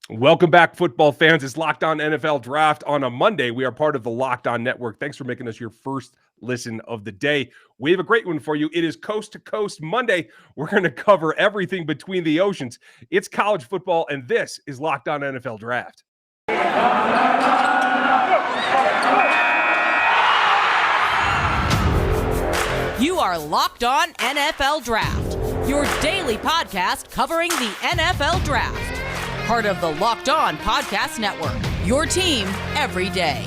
Welcome back, football fans. It's Locked On NFL Draft on a Monday. We are part of the Locked On Network. Thanks for making us your first listen of the day. We have a great one for you. It is Coast to Coast Monday. We're going to cover everything between the oceans. It's college football, and this is Locked On NFL Draft. You are Locked On NFL Draft, your daily podcast covering the NFL Draft. Part of the Locked On Podcast Network, your team every day.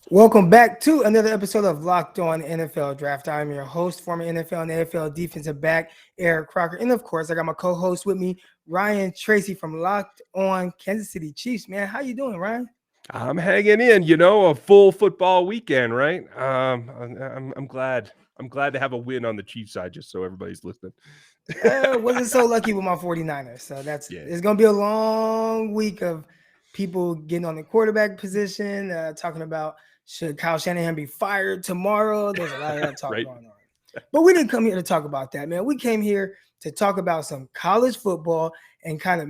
Welcome back to another episode of Locked On NFL Draft. I'm your host, former NFL and AFL defensive back, Eric Crocker. And of course, I got my co-host with me, Ryan Tracy from Locked On Kansas City Chiefs. Man, how you doing, Ryan? I'm hanging in, a full football weekend, right? I'm glad. I'm glad to have a win on the Chiefs side, just so everybody's listening. Wasn't so lucky with my 49ers. So it's going to be a long week of people getting on the quarterback position, talking about should Kyle Shanahan be fired tomorrow. There's a lot of that talk right. going on. But we didn't come here to talk about that, man. We came here to talk about some college football and kind of,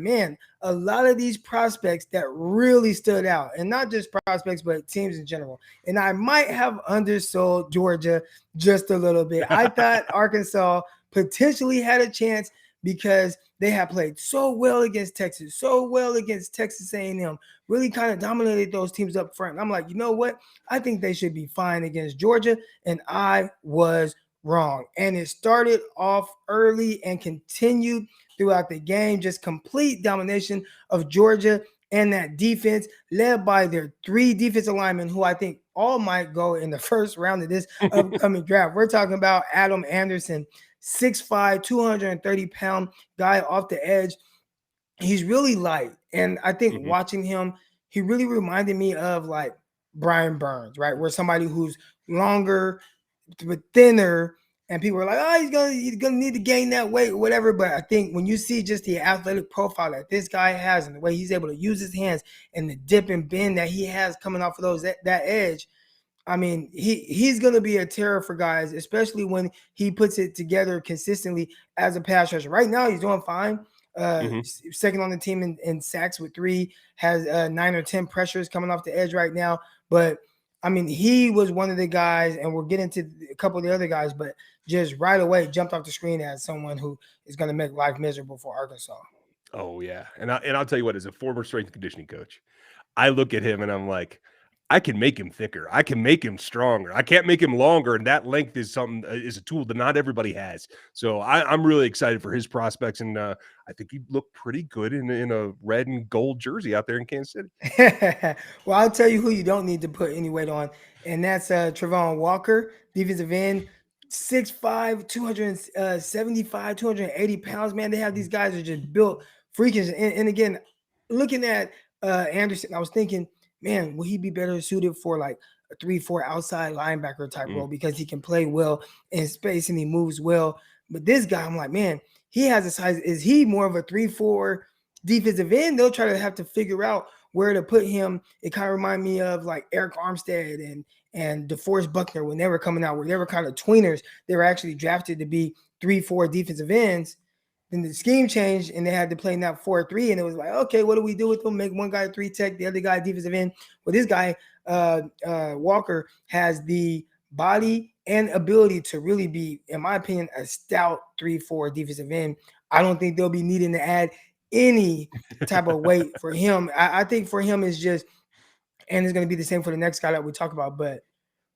a lot of these prospects that really stood out, and not just prospects, but teams in general. And I might have undersold Georgia just a little bit. I thought Arkansas potentially had a chance because they had played so well against Texas, so well against Texas A&M, really kind of dominated those teams up front. And I'm like, you know what? I think they should be fine against Georgia, and I was wrong. And it started off early and continued throughout the game, just complete domination of Georgia and that defense led by their three defensive linemen who I think all might go in the first round of this upcoming draft. We're talking about Adam Anderson, 6'5", 230-pound guy off the edge. He's really light. And I think watching him, he really reminded me of like Brian Burns, right? Where somebody who's longer but thinner, and people are like, oh, he's gonna need to gain that weight or whatever. But I think when you see just the athletic profile that this guy has and the way he's able to use his hands and the dip and bend that he has coming off of that edge, I mean, he's gonna be a terror for guys, especially when he puts it together consistently as a pass rusher. Right now, he's doing fine. Second on the team in sacks with 3, has 9 or 10 pressures coming off the edge right now. But I mean, he was one of the guys, and we'll get into a couple of the other guys, but just right away jumped off the screen as someone who is going to make life miserable for Arkansas. Oh, yeah. And I'll tell you what, as a former strength and conditioning coach, I look at him and I'm like, I can make him thicker. I can make him stronger. I can't make him longer. And that length is a tool that not everybody has. So I'm really excited for his prospects. And I think he looked pretty good in a red and gold jersey out there in Kansas City. Well, I'll tell you who you don't need to put any weight on. And that's Travon Walker, defensive end, 6'5", 275, 280 pounds. Man, they have these guys are just built freakish. And again, looking at Anderson, I was thinking, man, will he be better suited for like a 3-4 outside linebacker type role because he can play well in space and he moves well. But this guy, I'm like, man, he has a size. Is he more of a 3-4 defensive end? They'll try to have to figure out where to put him. It kind of reminds me of like Eric Armstead and DeForest Buckner when they were coming out, where they were kind of tweeners. They were actually drafted to be 3-4 defensive ends. Then the scheme changed and they had to play that 4-3. And it was like, okay, what do we do with them? Make one guy 3 tech, the other guy defensive end. Well, this guy, Walker, has the body and ability to really be, in my opinion, a stout 3-4 defensive end. I don't think they'll be needing to add any type of weight for him. I think for him is just, and it's going to be the same for the next guy that we talk about, but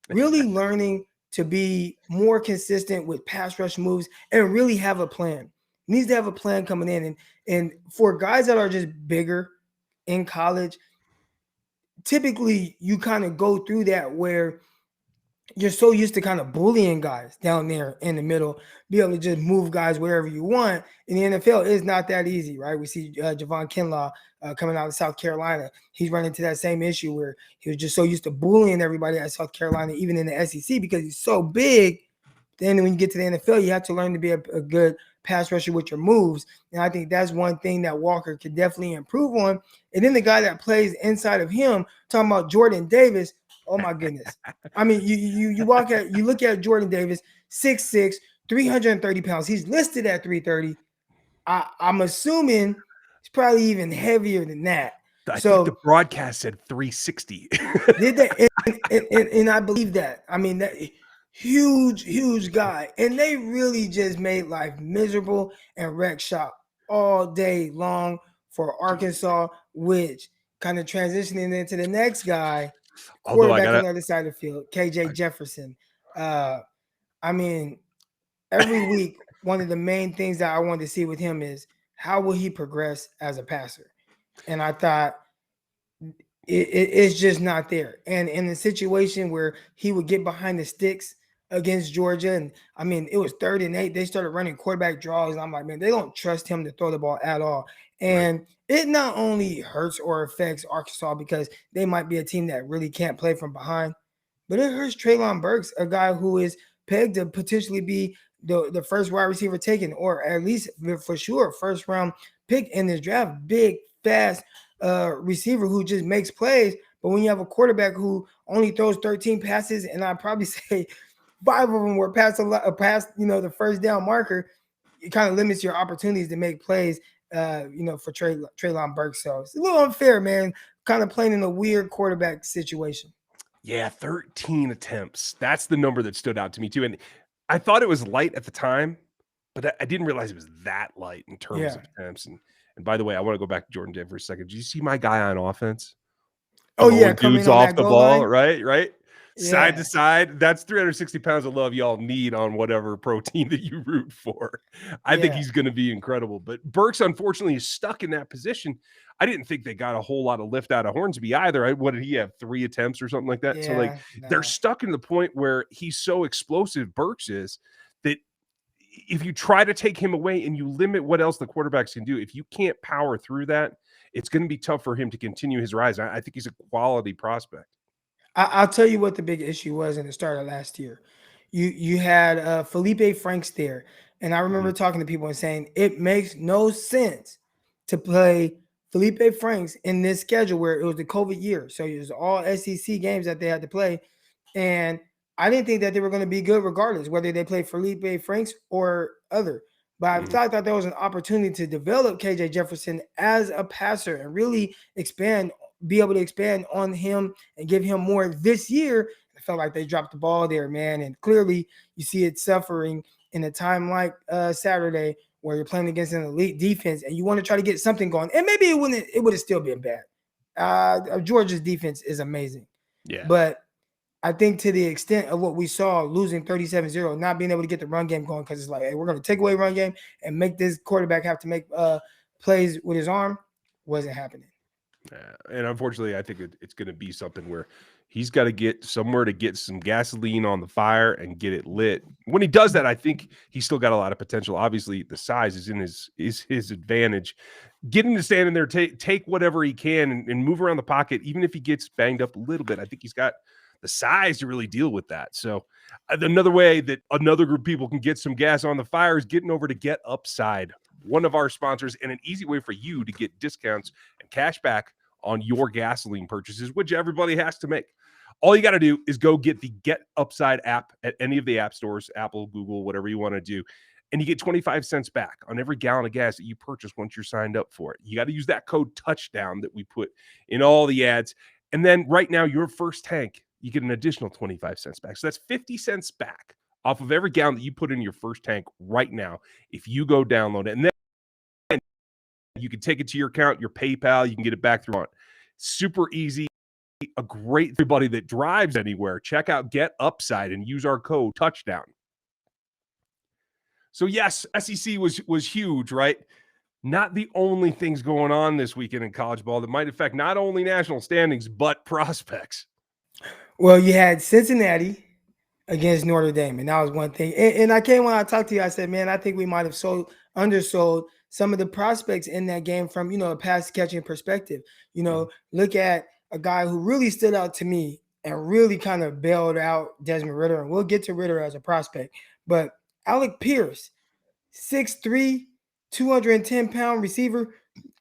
really learning to be more consistent with pass rush moves and really have a plan. Needs to have a plan coming in. And for guys that are just bigger in college, typically you kind of go through that where you're so used to kind of bullying guys down there in the middle, be able to just move guys wherever you want. In the NFL, it's not that easy, right? We see Javon Kinlaw coming out of South Carolina. He's running into that same issue where he was just so used to bullying everybody at South Carolina, even in the SEC, because he's so big. Then when you get to the NFL, you have to learn to be a good pass rusher with your moves. And I think that's one thing that Walker could definitely improve on. And then the guy that plays inside of him, talking about Jordan Davis, oh my goodness. I mean, you look at Jordan Davis, 6'6", 330 pounds. He's listed at 330. I'm assuming he's probably even heavier than that. I think the So broadcast said 360. did that, and I believe that. I mean, that huge guy, and they really just made life miserable and wreck shop all day long for Arkansas, which kind of transitioning into the next guy, Although quarterback on the other side of the field, KJ Jefferson. I mean, every week, one of the main things that I wanted to see with him is how will he progress as a passer, and I thought it's just not there. And in the situation where he would get behind the sticks against Georgia, and I mean, it was 3rd and 8, they started running quarterback draws, and I'm like, man, they don't trust him to throw the ball at all. And it not only hurts or affects Arkansas because they might be a team that really can't play from behind, but it hurts Treylon Burks, a guy who is pegged to potentially be the first wide receiver taken, or at least for sure first round pick in this draft. Big, fast receiver who just makes plays. But when you have a quarterback who only throws 13 passes, and I'd probably say 5 of them were past the first down marker, it kind of limits your opportunities to make plays, for Treylon Burks. So it's a little unfair, man, kind of playing in a weird quarterback situation. Yeah, 13 attempts. That's the number that stood out to me too. And I thought it was light at the time, but I didn't realize it was that light in terms of attempts. And by the way, I want to go back to Jordan Dave for a second. Did you see my guy on offense? Dudes off the ball, line. Right? Side to side. That's 360 pounds of love y'all need on whatever pro team that you root for. I think he's going to be incredible. But Burks, unfortunately, is stuck in that position. I didn't think they got a whole lot of lift out of Hornsby either. What did he have? 3 attempts or something like that? So they're stuck in the point where he's so explosive, Burks is, that if you try to take him away and you limit what else the quarterbacks can do, if you can't power through that, it's going to be tough for him to continue his rise. I think he's a quality prospect. I'll tell you what the big issue was in the start of last year. You had Felipe Franks there, and I remember talking to people and saying it makes no sense to play Felipe Franks in this schedule where it was the COVID year. So it was all SEC games that they had to play. And I didn't think that they were going to be good regardless, whether they play Felipe Franks or other. But I thought that there was an opportunity to develop KJ Jefferson as a passer and really be able to expand on him and give him more this year. I felt like they dropped the ball there, man. And clearly you see it suffering in a time like Saturday where you're playing against an elite defense and you want to try to get something going. And maybe it would have still been bad. Georgia's defense is amazing. Yeah. But I think to the extent of what we saw, losing 37-0, not being able to get the run game going because it's like, hey, we're going to take away run game and make this quarterback have to make plays with his arm, wasn't happening. And unfortunately, I think it's going to be something where he's got to get somewhere to get some gasoline on the fire and get it lit. When he does that, I think he's still got a lot of potential. Obviously, the size is his advantage. Getting to stand in there, take whatever he can and move around the pocket, even if he gets banged up a little bit. I think he's got the size to really deal with that. So another way that another group of people can get some gas on the fire is getting over to Get Upside, one of our sponsors, and an easy way for you to get discounts and cash back on your gasoline purchases, which everybody has to make. All you got to do is go get the Get Upside app at any of the app stores, Apple, Google, whatever you want to do, and you get 25 cents back on every gallon of gas that you purchase once you're signed up for it. You got to use that code TOUCHDOWN that we put in all the ads. And then right now, your first tank, you get an additional 25 cents back. So that's 50 cents back off of every gallon that you put in your first tank right now if you go download it. And then you can take it to your account, your PayPal, you can get it back through on. Super easy. A great everybody that drives anywhere. Check out Get Upside and use our code TOUCHDOWN. So yes, SEC was huge, right? Not the only things going on this weekend in college ball that might affect not only national standings, but prospects. Well, you had Cincinnati against Notre Dame, and that was one thing. And I came when I talked to you, I said, man, I think we might have undersold some of the prospects in that game from, a pass catching perspective. Look at a guy who really stood out to me and really kind of bailed out Desmond Ridder, and we'll get to Ridder as a prospect. But Alec Pierce, 6'3", 210-pound receiver.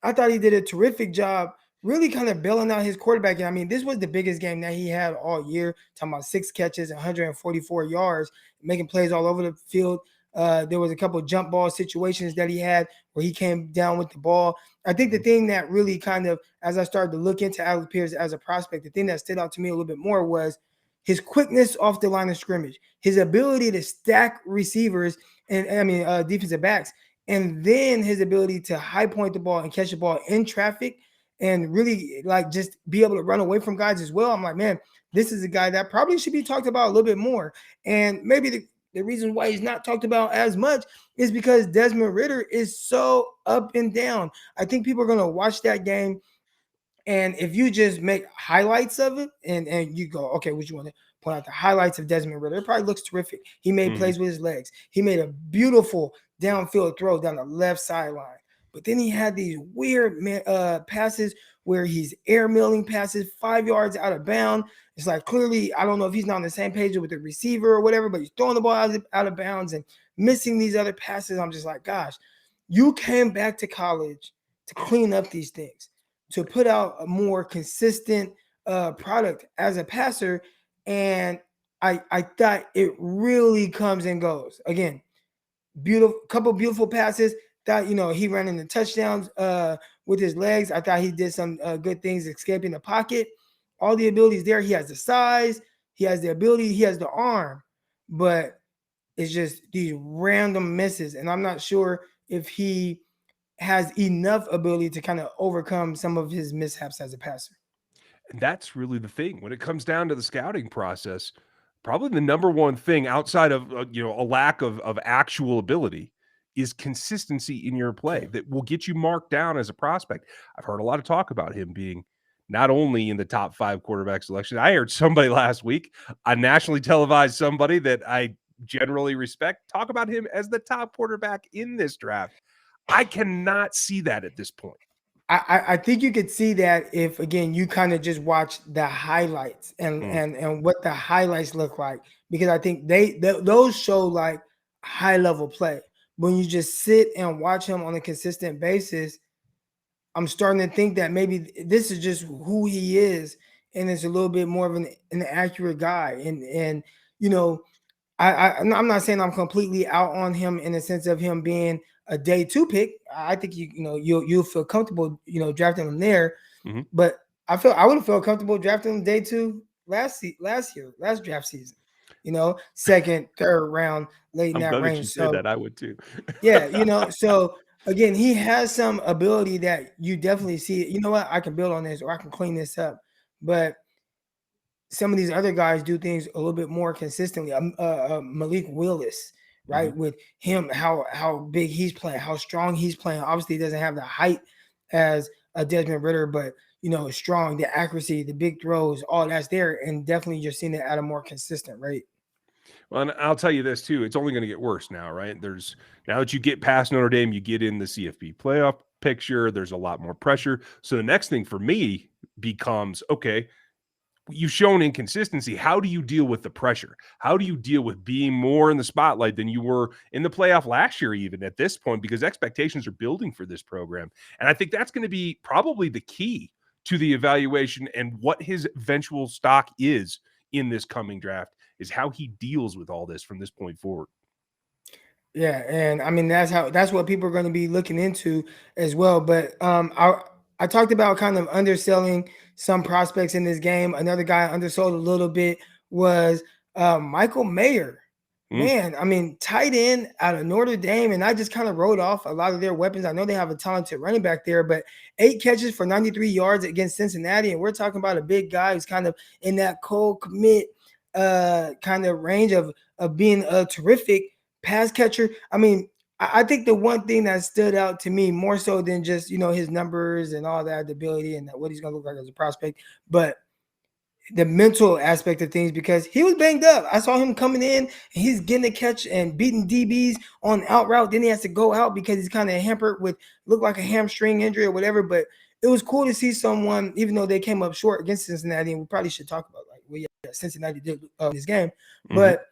I thought he did a terrific job really kind of bailing out his quarterback. And I mean, this was the biggest game that he had all year, talking about 6 catches, 144 yards, making plays all over the field. There was a couple of jump ball situations that he had where he came down with the ball. I think the thing that really kind of, as I started to look into Alec Pierce as a prospect, the thing that stood out to me a little bit more was his quickness off the line of scrimmage, his ability to stack receivers and defensive backs, and then his ability to high point the ball and catch the ball in traffic and really like just be able to run away from guys as well. I'm like, man, this is a guy that probably should be talked about a little bit more. And maybe the reason why he's not talked about as much is because Desmond Ridder is so up and down. I think people are going to watch that game, and if you just make highlights of it and you go, okay, what you want to point out the highlights of Desmond Ridder, it probably looks terrific. He made plays with his legs. He made a beautiful downfield throw down the left sideline. But then he had these weird passes where he's air milling passes 5 yards out of bounds. It's like clearly, I don't know if he's not on the same page with the receiver or whatever, but he's throwing the ball out of bounds and missing these other passes. I'm just like, gosh, you came back to college to clean up these things, to put out a more consistent product as a passer. And I thought it really comes and goes. Again, couple beautiful passes. Thought, he ran into touchdowns with his legs. I thought he did some good things escaping the pocket. All the abilities there. He has the size. He has the ability. He has the arm. But it's just these random misses. And I'm not sure if he has enough ability to kind of overcome some of his mishaps as a passer. And that's really the thing. When it comes down to the scouting process, probably the number one thing outside of a lack of actual ability is consistency in your play that will get you marked down as a prospect. I've heard a lot of talk about him being not only in the top 5 quarterback selection. I heard somebody last week, a nationally televised somebody that I generally respect, talk about him as the top quarterback in this draft. I cannot see that at this point. I think you could see that if, again, you kind of just watch the highlights and what the highlights look like, because I think those show like high level play. When you just sit and watch him on a consistent basis, I'm starting to think that maybe this is just who he is, and it's a little bit more of an accurate guy. And I'm not saying I'm completely out on him in the sense of him being a day 2 pick. I think you'll feel comfortable drafting him there, but I would have felt comfortable drafting him day 2 last draft season. Second, third round, late in that range. You said that. I would too. Yeah, so again, he has some ability that you definitely see. You know what? I can build on this, or I can clean this up. But some of these other guys do things a little bit more consistently. Malik Willis, right? With him, how big he's playing, how strong he's playing. Obviously, he doesn't have the height as a Desmond Ridder, but strong, the accuracy, the big throws, all that's there, and definitely you're seeing it at a more consistent rate. Well, and I'll tell you this too, it's only going to get worse now, right? Now that you get past Notre Dame, you get in the CFP playoff picture, there's a lot more pressure. So the next thing for me becomes, okay, you've shown inconsistency. How do you deal with the pressure? How do you deal with being more in the spotlight than you were in the playoff last year, even at this point, because expectations are building for this program? And I think that's going to be probably the key to the evaluation and what his eventual stock is in this coming draft, is how he deals with all this from this point forward. Yeah, and I mean that's what people are going to be looking into as well. But I talked about kind of underselling some prospects in this game. Another guy undersold a little bit was Michael Mayer. Man, I mean, tight end out of Notre Dame, and I just kind of wrote off a lot of their weapons. I know they have a talented running back there, but 8 catches for 93 yards against Cincinnati, and we're talking about a big guy who's kind of in that cold commit kind of range of being a terrific pass catcher. I mean, I think the one thing that stood out to me more so than just, his numbers and all that ability and what he's going to look like as a prospect, but the mental aspect of things, because he was banged up. I saw him coming in and he's getting a catch and beating DBs on out route. Then he has to go out because he's kind of hampered with look like a hamstring injury or whatever. But it was cool to see someone, even though they came up short against Cincinnati, and we probably should talk about Cincinnati did this game, but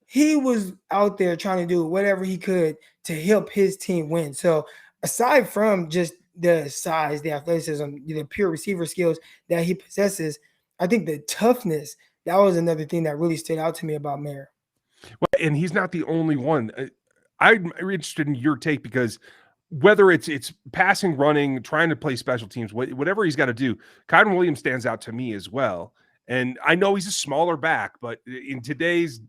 he was out there trying to do whatever he could to help his team win. So aside from just the size, the athleticism, the pure receiver skills that he possesses, I think the toughness, that was another thing that really stood out to me about Mayer. Well, and he's not the only one. I'm interested in your take because whether it's passing, running, trying to play special teams, whatever he's got to do, Kyron Williams stands out to me as well. And I know he's a smaller back, but in today's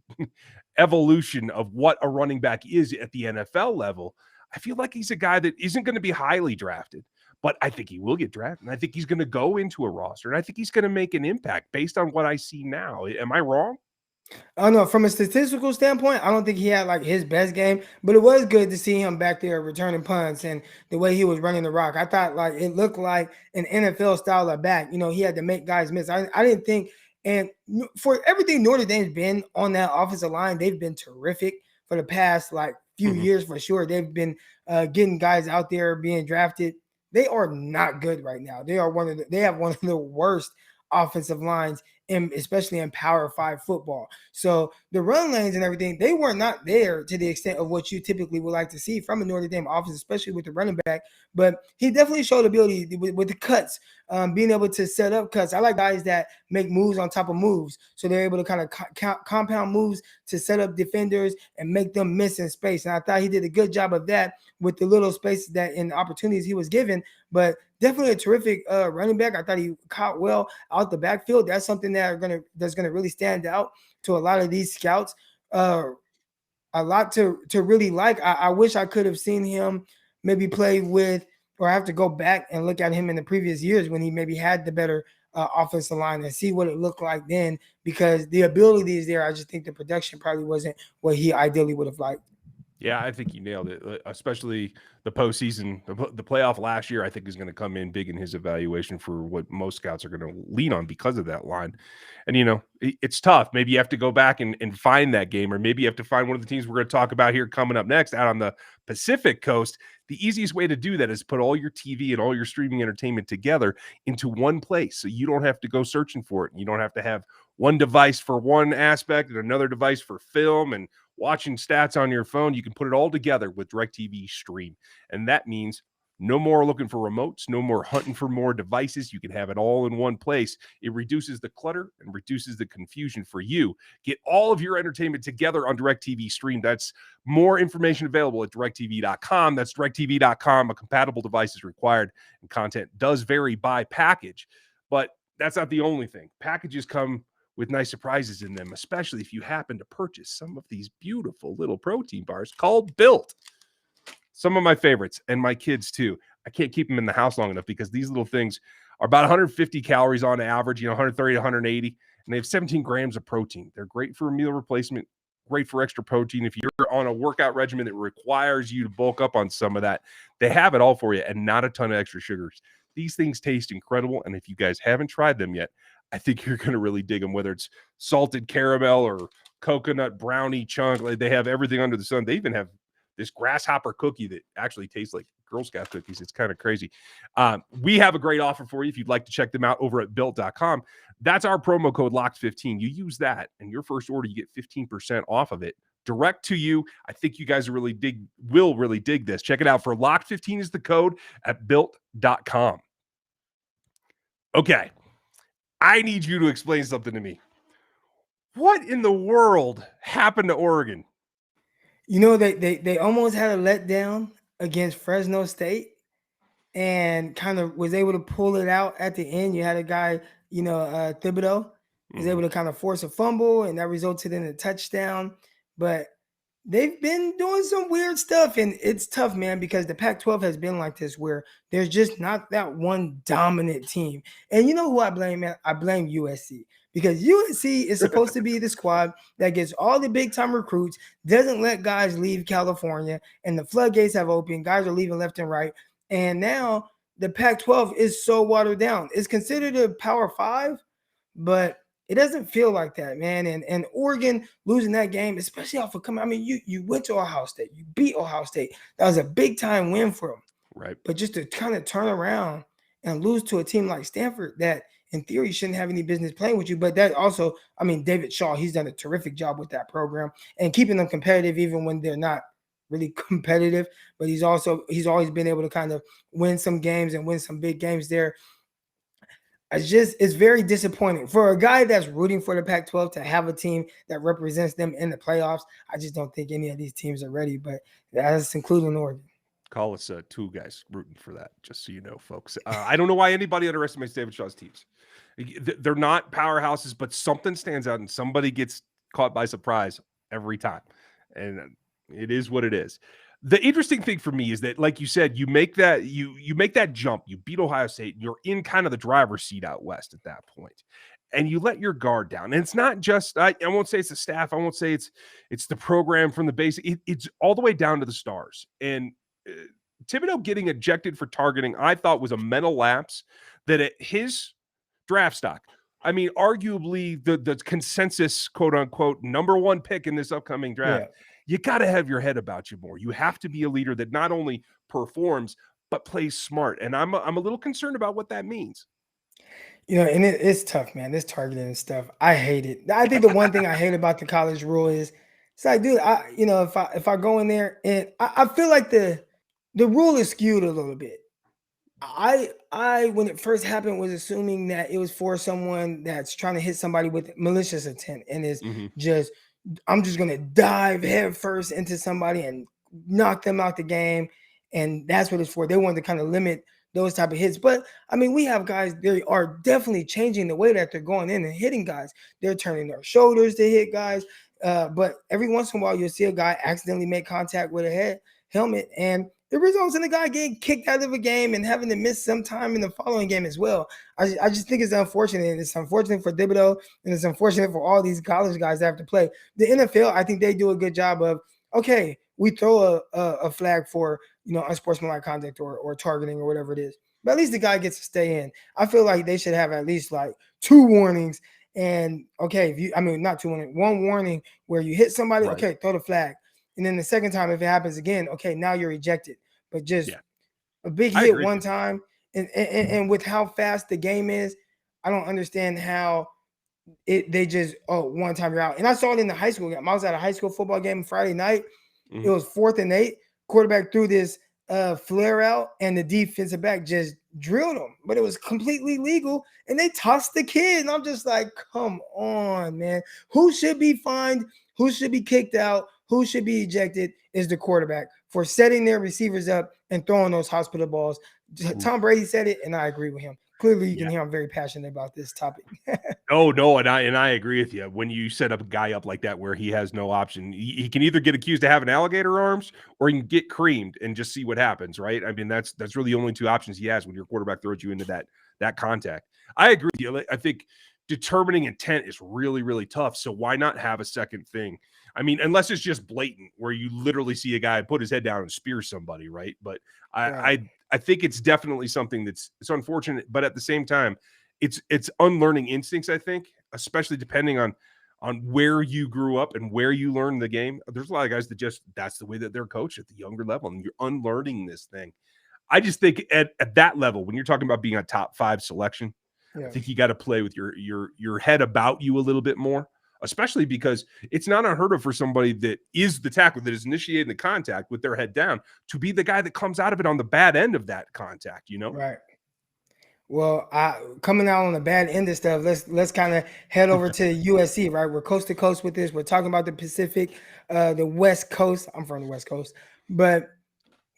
evolution of what a running back is at the NFL level, I feel like he's a guy that isn't going to be highly drafted, but I think he will get drafted. And I think he's going to go into a roster, and I think he's going to make an impact based on what I see now. Am I wrong? I don't know. From a statistical standpoint, I don't think he had like his best game, but it was good to see him back there returning punts and the way he was running the rock. I thought like it looked like an NFL style of back. He had to make guys miss. I didn't think, and for everything Notre Dame's been on that offensive line, they've been terrific for the past like few years for sure. They've been getting guys out there being drafted. They are not good right now. They have one of the worst offensive lines, especially in Power 5 football. So the run lanes and everything, they were not there to the extent of what you typically would like to see from a Notre Dame offense, especially with the running back. But he definitely showed ability with the cuts, being able to set up cuts. I like guys that make moves on top of moves. So they're able to kind of compound moves to set up defenders and make them miss in space. And I thought he did a good job of that with the little spaces that and opportunities he was given. But definitely a terrific running back. I thought he caught well out the backfield. That's something that's gonna really stand out to a lot of these scouts. A lot to really like. I wish I could have seen him maybe play with, or I have to go back and look at him in the previous years when he maybe had the better offensive line and see what it looked like then, because the ability is there. I just think the production probably wasn't what he ideally would have liked. Yeah, I think you nailed it, especially the postseason. The playoff last year, I think, is going to come in big in his evaluation for what most scouts are going to lean on because of that line. And, it's tough. Maybe you have to go back and find that game, or maybe you have to find one of the teams we're going to talk about here coming up next out on the Pacific Coast. The easiest way to do that is put all your TV and all your streaming entertainment together into one place, so you don't have to go searching for it. And you don't have to have one device for one aspect and another device for film and watching stats on your phone. You can put it all together with DirecTV Stream. And that means no more looking for remotes, no more hunting for more devices. You can have it all in one place. It reduces the clutter and reduces the confusion for you. Get all of your entertainment together on DirecTV Stream. That's more information available at directv.com. That's directv.com. A compatible device is required, and content does vary by package. But that's not the only thing. Packages come with nice surprises in them, especially if you happen to purchase some of these beautiful little protein bars called Built. Some of my favorites, and my kids too. I can't keep them in the house long enough because these little things are about 150 calories on average, 130 to 180, and they have 17 grams of protein. They're great for a meal replacement, great for extra protein. If you're on a workout regimen that requires you to bulk up on some of that, they have it all for you, and not a ton of extra sugars. These things taste incredible, and if you guys haven't tried them yet, I think you're going to really dig them, whether it's salted caramel or coconut brownie chunk. They have everything under the sun. They even have this grasshopper cookie that actually tastes like Girl Scout cookies. It's kind of crazy. We have a great offer for you if you'd like to check them out over at built.com. That's our promo code LOCKED15. You use that, and your first order, you get 15% off of it direct to you. I think you guys will really dig this. Check it out. For LOCKED15 is the code at built.com. Okay. I need you to explain something to me. What in the world happened to Oregon? They almost had a letdown against Fresno State and kind of was able to pull it out at the end. You had a guy, Thibodeau was able to kind of force a fumble, and that resulted in a touchdown. But they've been doing some weird stuff, and it's tough, man, because the Pac-12 has been like this, where there's just not that one dominant team. And you know who I blame, man? I blame USC, because USC is supposed to be the squad that gets all the big-time recruits, doesn't let guys leave California, and the floodgates have opened. Guys are leaving left and right. And now the Pac-12 is so watered down. It's considered a Power 5, but it doesn't feel like that, man. And Oregon losing that game, especially off of coming. I mean, you went to Ohio State. You beat Ohio State. That was a big-time win for them. Right. But just to kind of turn around and lose to a team like Stanford that, in theory, shouldn't have any business playing with you. But that also, I mean, David Shaw, he's done a terrific job with that program and keeping them competitive even when they're not really competitive. But he's always been able to kind of win some games and win some big games there. it's very disappointing for a guy that's rooting for the Pac-12 to have a team that represents them in the playoffs. I just don't think any of these teams are ready, but that's including Oregon. Call us two guys rooting for that, just so you know, folks. I don't know why anybody underestimates David Shaw's teams. They're not powerhouses, but something stands out and somebody gets caught by surprise every time. And it is what it is. The interesting thing for me is that, like you said, you make that jump, you beat Ohio State, and you're in kind of the driver's seat out west at that point. And you let your guard down. And it's not just, I won't say it's the staff, I won't say it's the program from the base. It's all the way down to the stars. And Thibodeau getting ejected for targeting, I thought was a mental lapse that at his draft stock, I mean, arguably the consensus, quote unquote, number one pick in this upcoming draft, you got to have your head about you more. You have to be a leader that not only performs, but plays smart. And I'm a little concerned about what that means. You know, and it's tough, man. This targeting and stuff, I hate it. I think the one thing I hate about the college rule is, it's like, dude, if I go in there and I feel like the rule is skewed a little bit. I when it first happened was assuming that it was for someone that's trying to hit somebody with malicious intent and is just, I'm just gonna dive head first into somebody and knock them out the game, and that's what it's for. They wanted to kind of limit those type of hits. But I mean, we have guys, they are definitely changing the way that they're going in and hitting guys. They're turning their shoulders to hit guys. But every once in a while, you'll see a guy accidentally make contact with a helmet, and it results in the guy getting kicked out of a game and having to miss some time in the following game as well. I just think it's unfortunate. It's unfortunate for Thibodeau, and it's unfortunate for all these college guys that have to play. The NFL, I think they do a good job of, okay, we throw a flag for, unsportsmanlike conduct or targeting or whatever it is. But at least the guy gets to stay in. I feel like they should have at least like 2 warnings. And okay, not 2 warnings, 1 warning where you hit somebody, right. Okay, throw the flag. And then the second time, if it happens again, okay, now you're ejected. But just a big hit one time, and with how fast the game is, I don't understand how they just, one time you're out. And I saw it in the high school game. I was at a high school football game Friday night. It was 4th and 8. Quarterback threw this flare out, and the defensive back just drilled him. But it was completely legal, and they tossed the kid. And I'm just like, come on, man. Who should be fined? Who should be kicked out? Who should be ejected is the quarterback for setting their receivers up and throwing those hospital balls. Tom Brady said it, and I agree with him. Clearly, you can hear I'm very passionate about this topic. No, and I agree with you. When you set up a guy up like that where he has no option, he can either get accused of having alligator arms or he can get creamed and just see what happens, right? I mean, that's really the only 2 options he has when your quarterback throws you into that contact. I agree with you. I think determining intent is really, really tough. So why not have a second thing? I mean, unless it's just blatant where you literally see a guy put his head down and spear somebody, right? But I think it's definitely something it's unfortunate, but at the same time, it's unlearning instincts, I think, especially depending on where you grew up and where you learned the game. There's a lot of guys that that's the way that they're coached at the younger level, and you're unlearning this thing. I just think at that level, when you're talking about being a top 5 selection, I think you got to play with your head about you a little bit more, especially because it's not unheard of for somebody that is the tackler that is initiating the contact with their head down to be the guy that comes out of it on the bad end of that contact, Right. Well, coming out on the bad end of stuff, let's kind of head over to USC, right? We're coast to coast with this. We're talking about the Pacific, the West Coast. I'm from the West Coast, but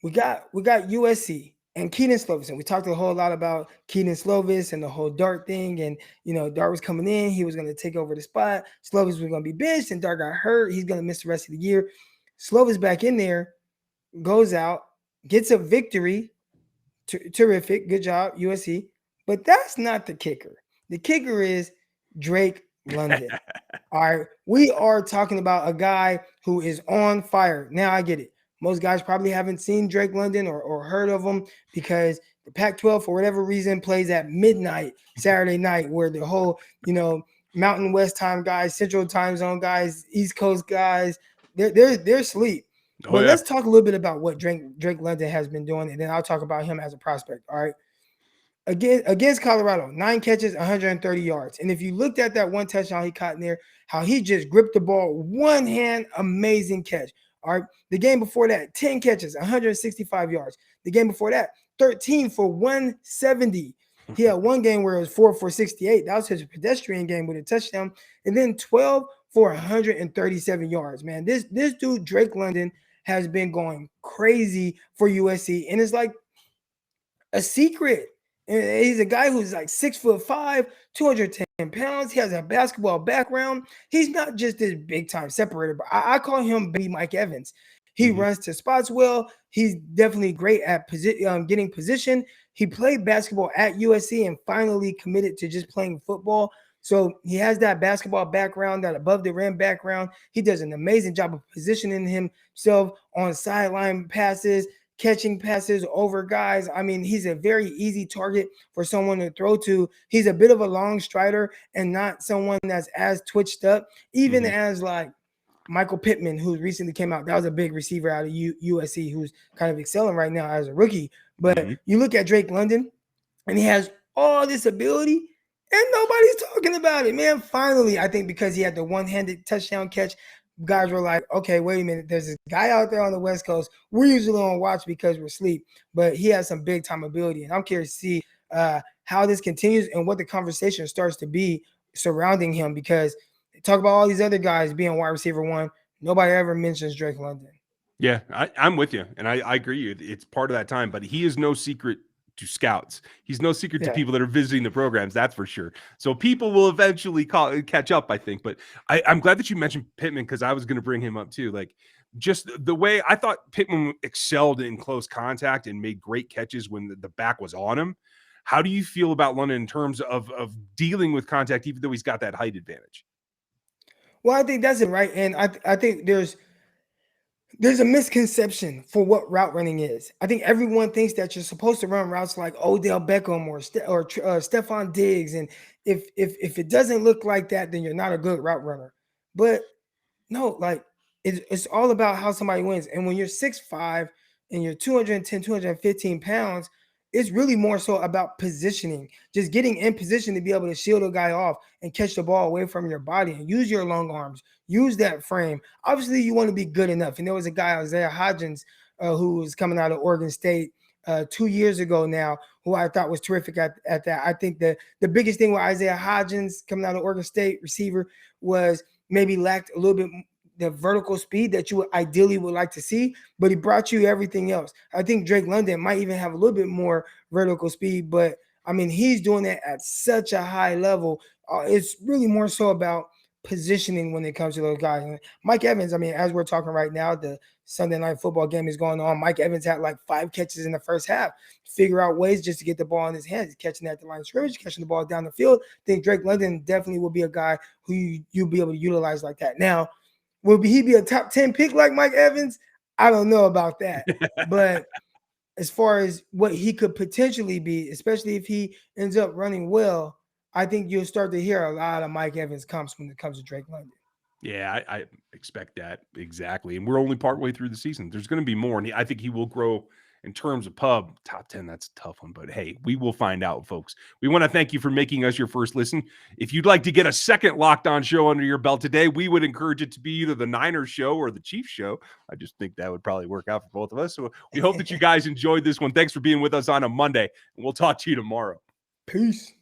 we got USC and Keaton Slovis. And we talked a whole lot about Keaton Slovis and the whole Dart thing. And, Dart was coming in. He was going to take over the spot. Slovis was going to be benched, and Dart got hurt. He's going to miss the rest of the year. Slovis back in there, goes out, gets a victory. Terrific. Good job, USC. But that's not the kicker. The kicker is Drake London. All right. We are talking about a guy who is on fire. Now I get it. Most guys probably haven't seen Drake London or heard of him because the Pac-12, for whatever reason, plays at midnight Saturday night, where the whole, Mountain West time guys, Central time zone guys, East Coast guys, they're asleep. But let's talk a little bit about what Drake London has been doing, and then I'll talk about him as a prospect. All right. Against Colorado, 9 catches, 130 yards. And if you looked at that one touchdown he caught in there, how he just gripped the ball, one hand, amazing catch. All right. The game before that, 10 catches, 165 yards. The game before that, 13 for 170. He had one game where it was 4 for 68. That was his pedestrian game with a touchdown. And then 12 for 137 yards, man. This dude, Drake London, has been going crazy for USC. And it's like a secret. And he's a guy who's like 6'5", 210 pounds. He has a basketball background. He's not just this big time separator, but I call him baby Mike Evans. He runs to spots well. He's definitely great at getting position. He played basketball at USC and finally committed to just playing football. So he has that basketball background, that above the rim background. He does an amazing job of positioning himself on sideline passes, catching passes over guys. I mean, he's a very easy target for someone to throw to. He's a bit of a long strider and not someone that's as twitched up, even as like Michael Pittman, who recently came out. That was a big receiver out of USC who's kind of excelling right now as a rookie. But you look at Drake London, and he has all this ability, and nobody's talking about it, man. Finally, I think because he had the one-handed touchdown catch, guys were like, okay, wait a minute. There's this guy out there on the West Coast. We're usually on watch because we're asleep, but he has some big-time ability. And I'm curious to see how this continues and what the conversation starts to be surrounding him, because talk about all these other guys being wide receiver one. Nobody ever mentions Drake London. Yeah, I'm with you. And I agree. It's part of that time, but he is no secret to scouts. He's no secret to people that are visiting the programs. That's for sure. So people will eventually catch up, I think. But I'm glad that you mentioned Pittman, because I was going to bring him up too. Like, just the way I thought Pittman excelled in close contact and made great catches when the back was on him. How do you feel about London in terms of dealing with contact, even though he's got that height advantage? Well, I think that's it, right? And I think there's a misconception for what route running is. I think everyone thinks that you're supposed to run routes like Odell Beckham or Stephon Diggs, and if it doesn't look like that, then you're not a good route runner. But no, like it's all about how somebody wins. And when you're 6'5" and you're 210, 215 pounds, it's really more so about positioning, just getting in position to be able to shield a guy off and catch the ball away from your body and use your long arms, use that frame. Obviously, you want to be good enough. And there was a guy, Isaiah Hodgins, who was coming out of Oregon State 2 years ago now, who I thought was terrific at that. I think the biggest thing with Isaiah Hodgins coming out of Oregon State receiver was maybe lacked a little bit the vertical speed that you ideally would like to see, but he brought you everything else. I think Drake London might even have a little bit more vertical speed, but I mean, he's doing that at such a high level. It's really more so about positioning when it comes to those guys. And Mike Evans, I mean, as we're talking right now, the Sunday night football game is going on. Mike Evans had like 5 catches in the first half. Figure out ways just to get the ball in his hands. He's catching at the line of scrimmage, catching the ball down the field. I think Drake London definitely will be a guy who you'll be able to utilize like that. Now, will he be a top 10 pick like Mike Evans? I don't know about that. But as far as what he could potentially be, especially if he ends up running well, I think you'll start to hear a lot of Mike Evans comps when it comes to Drake London. Yeah, I expect that exactly. And we're only partway through the season. There's going to be more. And I think he will grow in terms of pub. Top 10, that's a tough one. But hey, we will find out, folks. We want to thank you for making us your first listen. If you'd like to get a second Locked On show under your belt today, we would encourage it to be either the Niners show or the Chiefs show. I just think that would probably work out for both of us. So we hope that you guys enjoyed this one. Thanks for being with us on a Monday. And we'll talk to you tomorrow. Peace.